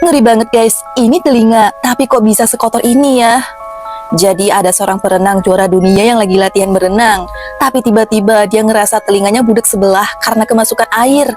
Ngeri banget guys, ini telinga, tapi kok bisa sekotor ini ya? Jadi ada seorang perenang juara dunia yang lagi latihan berenang, tapi tiba-tiba dia ngerasa telinganya budek sebelah karena kemasukan air.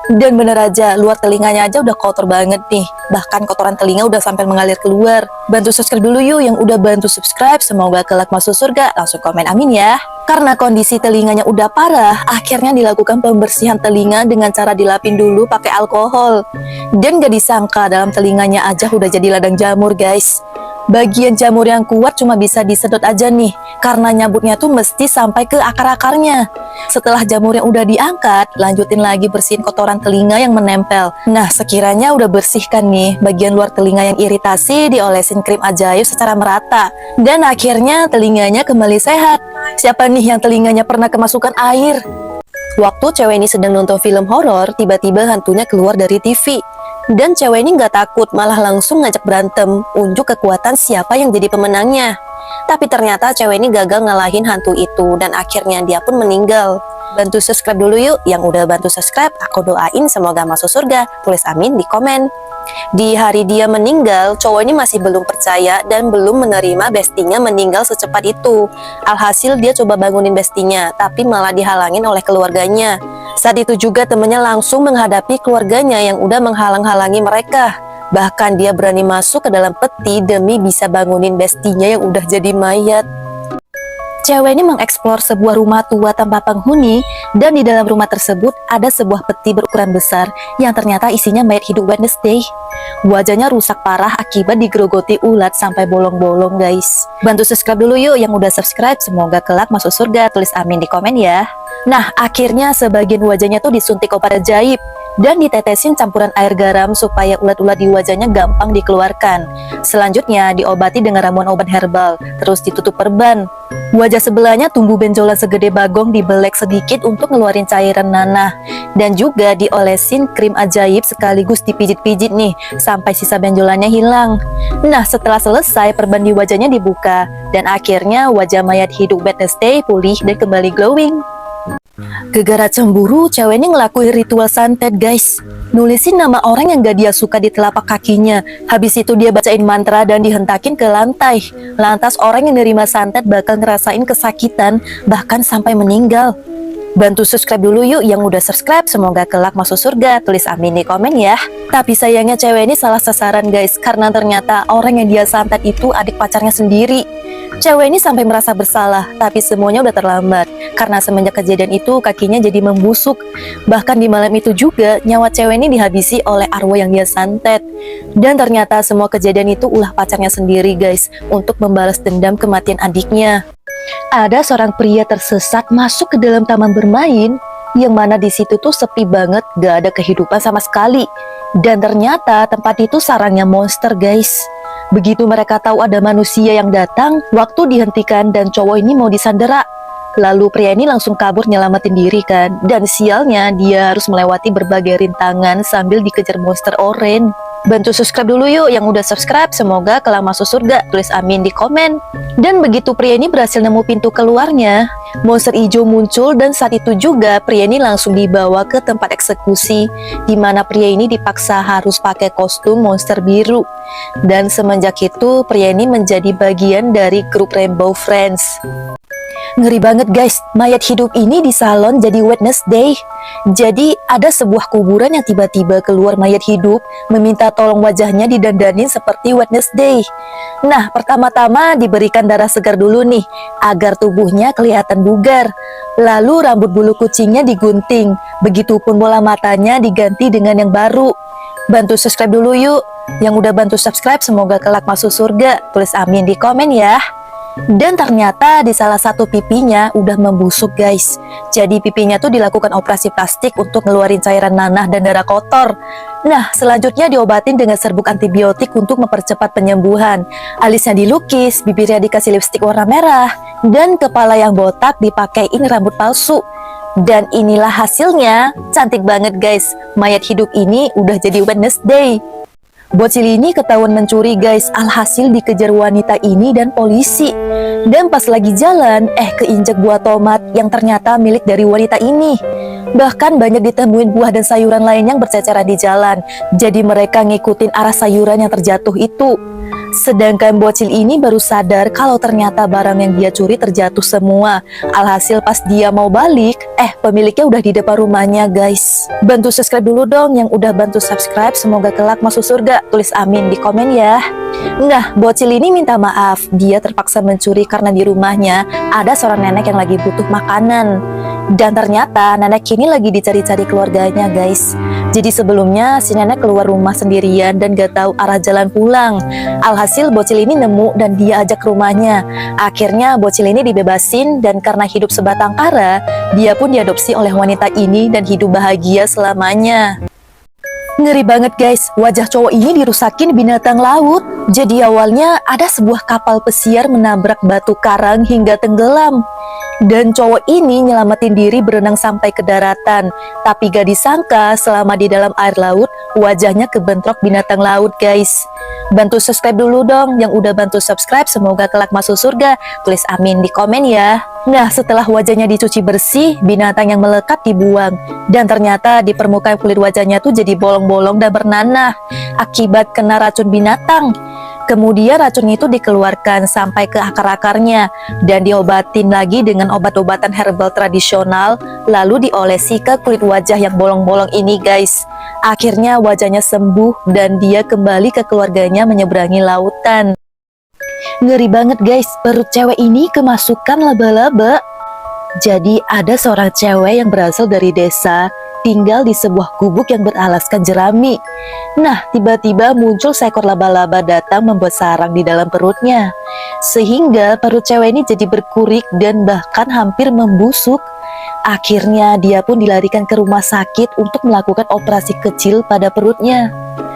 Dan bener aja, luar telinganya aja udah kotor banget nih. Bahkan kotoran telinga udah sampai mengalir keluar. Bantu subscribe dulu yuk yang udah bantu subscribe. Semoga kelak masuk surga. Langsung komen amin ya. Karena kondisi telinganya udah parah, akhirnya dilakukan pembersihan telinga dengan cara dilapin dulu pakai alkohol. Dan gak disangka dalam telinganya aja udah jadi ladang jamur guys. Bagian jamur yang kuat cuma bisa disedot aja nih, karena nyabutnya tuh mesti sampai ke akar-akarnya. Setelah jamurnya udah diangkat, lanjutin lagi bersihin kotoran telinga yang menempel. Nah, sekiranya udah bersihkan nih, bagian luar telinga yang iritasi diolesin krim ajaib secara merata. Dan akhirnya telinganya kembali sehat. Siapa nih yang telinganya pernah kemasukan air? Waktu cewek ini sedang nonton film horor, tiba-tiba hantunya keluar dari TV. Dan cewek ini nggak takut, malah langsung ngajak berantem, unjuk kekuatan siapa yang jadi pemenangnya. Tapi ternyata cewek ini gagal ngalahin hantu itu, dan akhirnya dia pun meninggal. Bantu subscribe dulu yuk, yang udah bantu subscribe, aku doain semoga masuk surga, tulis amin di komen. Di hari dia meninggal, cowok ini masih belum percaya dan belum menerima bestinya meninggal secepat itu. Alhasil dia coba bangunin bestinya, tapi malah dihalangin oleh keluarganya. Saat itu juga temennya langsung menghadapi keluarganya yang udah menghalang-halangi mereka. Bahkan dia berani masuk ke dalam peti demi bisa bangunin bestinya yang udah jadi mayat. Cewek ini mengeksplor sebuah rumah tua tanpa penghuni, dan di dalam rumah tersebut ada sebuah peti berukuran besar yang ternyata isinya mayat hidup Wednesday. Wajahnya rusak parah akibat digerogoti ulat sampai bolong-bolong guys. Bantu subscribe dulu yuk yang udah subscribe, semoga kelak masuk surga, tulis amin di komen ya. Nah, akhirnya sebagian wajahnya tuh disuntik obat ajaib dan ditetesin campuran air garam supaya ulat-ulat di wajahnya gampang dikeluarkan. Selanjutnya diobati dengan ramuan obat herbal, terus ditutup perban. Wajah sebelahnya tumbuh benjolan segede bagong dibelek sedikit untuk ngeluarin cairan nanah. Dan juga diolesin krim ajaib sekaligus dipijit-pijit nih, sampai sisa benjolannya hilang. Nah, setelah selesai perban di wajahnya dibuka, dan akhirnya wajah mayat hidup Wednesday pulih dan kembali glowing. Gegara cemburu, cewek ini ngelakuin ritual santet guys. Nulisin nama orang yang gak dia suka di telapak kakinya. Habis itu dia bacain mantra dan dihentakin ke lantai. Lantas orang yang nerima santet bakal ngerasain kesakitan, bahkan sampai meninggal. Bantu subscribe dulu yuk yang udah subscribe, semoga kelak masuk surga, tulis amin di komen ya. Tapi sayangnya cewek ini salah sasaran guys, karena ternyata orang yang dia santet itu adik pacarnya sendiri. Cewek ini sampai merasa bersalah, tapi semuanya udah terlambat. Karena semenjak kejadian itu kakinya jadi membusuk. Bahkan di malam itu juga nyawa cewek ini dihabisi oleh arwah yang dia santet. Dan ternyata semua kejadian itu ulah pacarnya sendiri guys, untuk membalas dendam kematian adiknya. Ada seorang pria tersesat masuk ke dalam taman bermain, yang mana di situ tuh sepi banget, gak ada kehidupan sama sekali. Dan ternyata tempat itu sarangnya monster guys. Begitu mereka tahu ada manusia yang datang, waktu dihentikan dan cowok ini mau disandera. Lalu pria ini langsung kabur nyelamatin diri kan. Dan sialnya dia harus melewati berbagai rintangan sambil dikejar monster oranye. Bantu subscribe dulu yuk yang udah subscribe, semoga kelak masuk surga, tulis amin di komen. Dan begitu pria ini berhasil nemu pintu keluarnya, monster hijau muncul dan saat itu juga pria ini langsung dibawa ke tempat eksekusi, di mana pria ini dipaksa harus pakai kostum monster biru. Dan semenjak itu pria ini menjadi bagian dari grup Rainbow Friends. Ngeri banget guys, mayat hidup ini di salon jadi Wednesday. Jadi ada sebuah kuburan yang tiba-tiba keluar mayat hidup, meminta tolong wajahnya didandanin seperti Wednesday. Nah, pertama-tama diberikan darah segar dulu nih, agar tubuhnya kelihatan bugar. Lalu rambut bulu kucingnya digunting, begitupun bola matanya diganti dengan yang baru. Bantu subscribe dulu yuk, yang udah bantu subscribe semoga kelak masuk surga, tulis amin di komen ya. Dan ternyata di salah satu pipinya udah membusuk guys. Jadi pipinya tuh dilakukan operasi plastik untuk ngeluarin cairan nanah dan darah kotor. Nah, selanjutnya diobatin dengan serbuk antibiotik untuk mempercepat penyembuhan. Alisnya dilukis, bibirnya dikasih lipstik warna merah, dan kepala yang botak dipakein rambut palsu. Dan inilah hasilnya, cantik banget guys. Mayat hidup ini udah jadi Wednesday. Bocil ini ketahuan mencuri guys, alhasil dikejar wanita ini dan polisi. Dan pas lagi jalan, keinjak buah tomat yang ternyata milik dari wanita ini. Bahkan banyak ditemuin buah dan sayuran lain yang berceceran di jalan. Jadi mereka ngikutin arah sayuran yang terjatuh itu. Sedangkan bocil ini baru sadar kalau ternyata barang yang dia curi terjatuh semua. Alhasil pas dia mau balik, pemiliknya udah di depan rumahnya guys. Bantu subscribe dulu dong yang udah bantu subscribe, semoga kelak masuk surga. Tulis amin di komen ya. Nah, bocil ini minta maaf, dia terpaksa mencuri karena di rumahnya ada seorang nenek yang lagi butuh makanan. Dan ternyata nenek ini lagi dicari-cari keluarganya guys. Jadi sebelumnya si nenek keluar rumah sendirian dan gak tahu arah jalan pulang. Alhasil bocil ini nemu dan dia ajak ke rumahnya. Akhirnya bocil ini dibebasin dan karena hidup sebatang kara, dia pun diadopsi oleh wanita ini dan hidup bahagia selamanya. Ngeri banget guys, wajah cowok ini dirusakin binatang laut. Jadi awalnya ada sebuah kapal pesiar menabrak batu karang hingga tenggelam. Dan cowok ini nyelamatin diri berenang sampai ke daratan. Tapi gak disangka selama di dalam air laut, wajahnya kebentrok binatang laut guys. Bantu subscribe dulu dong, yang udah bantu subscribe semoga kelak masuk surga. Tulis amin di komen ya. Nah, setelah wajahnya dicuci bersih, binatang yang melekat dibuang. Dan ternyata di permukaan kulit wajahnya tuh jadi bolong-bolong dan bernanah akibat kena racun binatang. Kemudian racunnya itu dikeluarkan sampai ke akar-akarnya dan diobatin lagi dengan obat-obatan herbal tradisional, lalu diolesi ke kulit wajah yang bolong-bolong ini guys. Akhirnya wajahnya sembuh dan dia kembali ke keluarganya menyeberangi lautan. Ngeri banget guys, perut cewek ini kemasukan laba-laba. Jadi ada seorang cewek yang berasal dari desa, tinggal di sebuah gubuk yang beralaskan jerami. Nah, tiba-tiba muncul seekor laba-laba datang membuat sarang di dalam perutnya. Sehingga perut cewek ini jadi berkurik dan bahkan hampir membusuk. Akhirnya dia pun dilarikan ke rumah sakit untuk melakukan operasi kecil pada perutnya.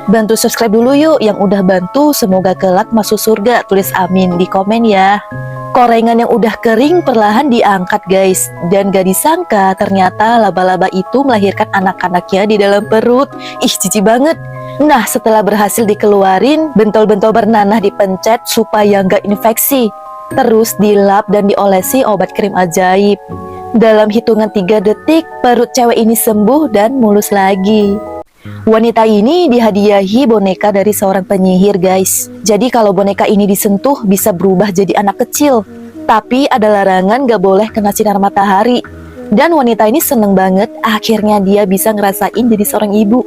Bantu subscribe dulu yuk yang udah bantu, semoga kelak masuk surga. Tulis amin di komen ya. Korengan yang udah kering perlahan diangkat guys. Dan gak disangka ternyata laba-laba itu melahirkan anak-anaknya di dalam perut. Ih, jijik banget. Nah, setelah berhasil dikeluarin, bentol-bentol bernanah dipencet supaya gak infeksi. Terus dilap dan diolesi obat krim ajaib. Dalam hitungan 3 detik, perut cewek ini sembuh dan mulus lagi. Wanita ini dihadiahi boneka dari seorang penyihir guys. Jadi kalau boneka ini disentuh bisa berubah jadi anak kecil. Tapi ada larangan gak boleh kena sinar matahari. Dan wanita ini seneng banget, akhirnya dia bisa ngerasain jadi seorang ibu.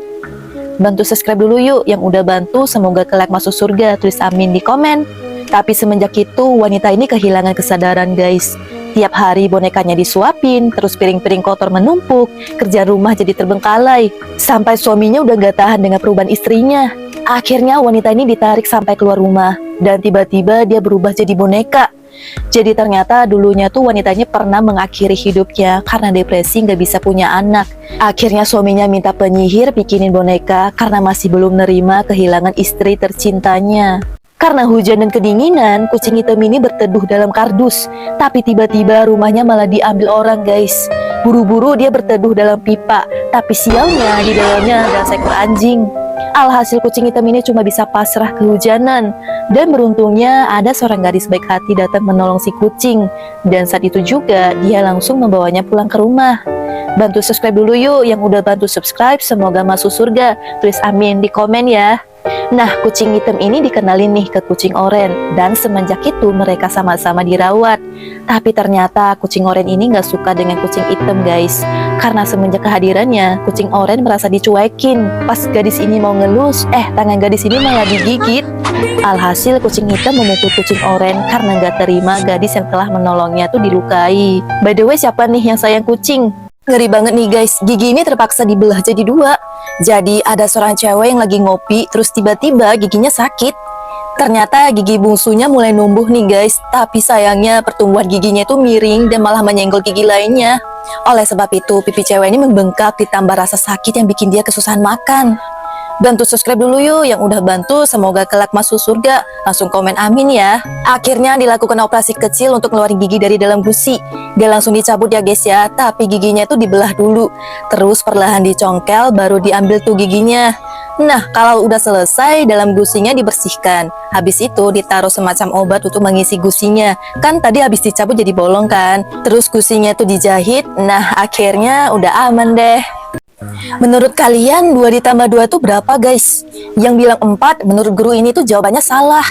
Bantu subscribe dulu yuk yang udah bantu, semoga kelak masuk surga. Tulis amin di komen. Tapi semenjak itu wanita ini kehilangan kesadaran guys. Tiap hari bonekanya disuapin, terus piring-piring kotor menumpuk, kerjaan rumah jadi terbengkalai. Sampai suaminya udah gak tahan dengan perubahan istrinya. Akhirnya wanita ini ditarik sampai keluar rumah, dan tiba-tiba dia berubah jadi boneka. Jadi ternyata dulunya tuh wanitanya pernah mengakhiri hidupnya karena depresi gak bisa punya anak. Akhirnya suaminya minta penyihir bikinin boneka karena masih belum nerima kehilangan istri tercintanya. Karena hujan dan kedinginan, kucing hitam ini berteduh dalam kardus. Tapi tiba-tiba rumahnya malah diambil orang guys. Buru-buru dia berteduh dalam pipa, tapi sialnya di dalamnya ada seekor anjing. Alhasil kucing hitam ini cuma bisa pasrah kehujanan. Dan beruntungnya ada seorang gadis baik hati datang menolong si kucing. Dan saat itu juga dia langsung membawanya pulang ke rumah. Bantu subscribe dulu yuk yang udah bantu subscribe, semoga masuk surga. Tulis amin di komen ya. Nah, kucing hitam ini dikenalin nih ke kucing oren. Dan semenjak itu mereka sama-sama dirawat. Tapi ternyata kucing oren ini gak suka dengan kucing hitam guys. Karena semenjak kehadirannya, kucing oren merasa dicuekin. Pas gadis ini mau ngelus, tangan gadis ini malah digigit. Alhasil kucing hitam memukul kucing oren karena gak terima gadis yang telah menolongnya tuh dilukai. By the way, siapa nih yang sayang kucing? Ngeri banget nih guys, gigi ini terpaksa dibelah jadi 2. Jadi ada seorang cewek yang lagi ngopi, terus tiba-tiba giginya sakit. Ternyata gigi bungsunya mulai numbuh nih guys, tapi sayangnya pertumbuhan giginya itu miring dan malah menyenggol gigi lainnya. Oleh sebab itu pipi cewek ini membengkak ditambah rasa sakit yang bikin dia kesusahan makan. Bantu subscribe dulu yuk, yang udah bantu semoga kelak masuk surga. Langsung komen amin ya. Akhirnya dilakukan operasi kecil untuk ngeluarin gigi dari dalam gusi. Dia langsung dicabut ya guys ya, tapi giginya itu dibelah dulu. Terus perlahan dicongkel, baru diambil tuh giginya. Nah, kalau udah selesai, dalam gusinya dibersihkan. Habis itu ditaruh semacam obat untuk mengisi gusinya. Kan tadi habis dicabut jadi bolong kan? Terus gusinya tuh dijahit. Nah, akhirnya udah aman deh. Menurut kalian 2 ditambah 2 tuh berapa guys? Yang bilang 4 menurut guru ini tuh jawabannya salah.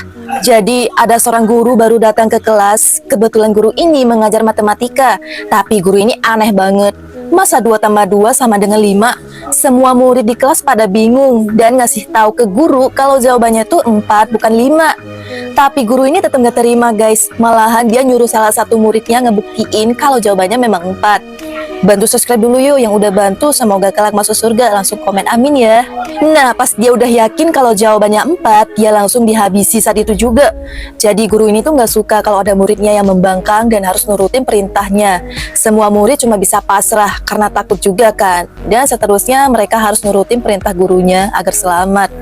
Jadi ada seorang guru baru datang ke kelas. Kebetulan guru ini mengajar matematika. Tapi guru ini aneh banget. Masa 2 tambah 2 sama dengan 5? Semua murid di kelas pada bingung dan ngasih tahu ke guru kalau jawabannya tuh 4 bukan 5. Tapi guru ini tetap gak terima guys. Malahan dia nyuruh salah satu muridnya ngebuktiin kalau jawabannya memang 4. Bantu subscribe dulu yuk, yang udah bantu semoga kelak masuk surga. Langsung komen amin ya. Nah, pas dia udah yakin kalau jawabannya 4, dia langsung dihabisi saat itu juga. Jadi guru ini tuh gak suka kalau ada muridnya yang membangkang dan harus nurutin perintahnya. Semua murid cuma bisa pasrah karena takut juga kan. Dan seterusnya mereka harus nurutin perintah gurunya agar selamat.